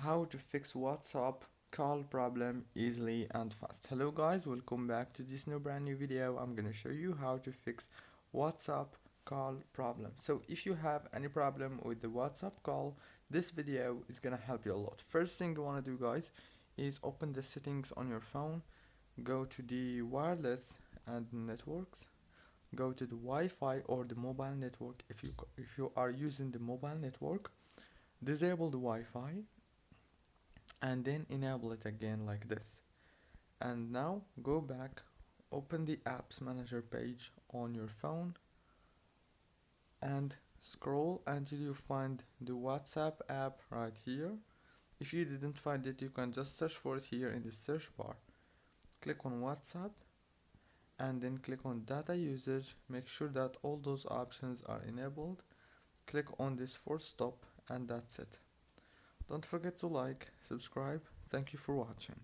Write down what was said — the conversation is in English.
how to fix WhatsApp call problem easily and fast. Hello guys, welcome back to this brand new video. I'm gonna show you how to fix WhatsApp call problem. So if you have any problem with the WhatsApp call, this video is gonna help you a lot. First thing you wanna do guys is open the settings on your phone, go to the wireless and networks, go to the Wi-Fi or the mobile network. If you are using the mobile network, disable the Wi-Fi and then enable it again like this. And now go back, open the apps manager page on your phone and scroll until you find the WhatsApp app right here. If you didn't find it, you can just search for it here in the search bar. Click on WhatsApp and then click on data usage. Make sure that all those options are enabled. Click on this force stop and that's it. Don't forget to like, subscribe. Thank you for watching.